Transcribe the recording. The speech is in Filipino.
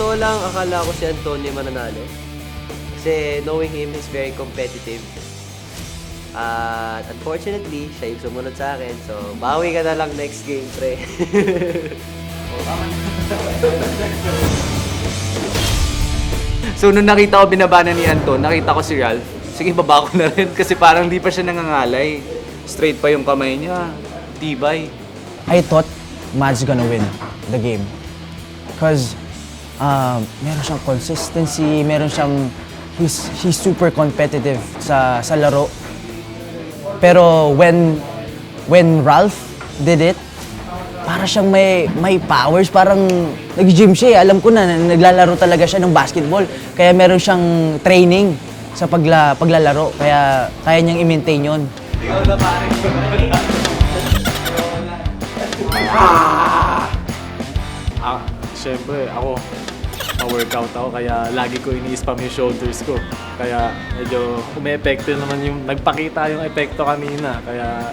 totoo lang, akala ko si Antonio mananalo. Kasi knowing him, he's very competitive. At unfortunately, siya yung sumunod sa akin. So, bawi ka na lang next game, pre. So, nung nakita ko binabanan ni Anton, nakita ko si Ralph. Sige, baba ko na rin kasi parang di pa siya nangangalay. Straight pa yung kamay niya. Tibay. I thought Mads gonna win the game. Because meron siyang consistency, he's super competitive sa laro. Pero when Ralph did it, para siyang may powers, parang nag-gym siya eh. Alam ko na naglalaro talaga siya ng basketball. Kaya meron siyang training sa paglalaro. Kaya niyang i-maintain yun. Ikaw na parang Siyempre, ako, ma-workout ako, kaya lagi ko ini-spam yung shoulders ko. Kaya medyo umi-epekto naman yung, nagpakita yung epekto kanina. Kaya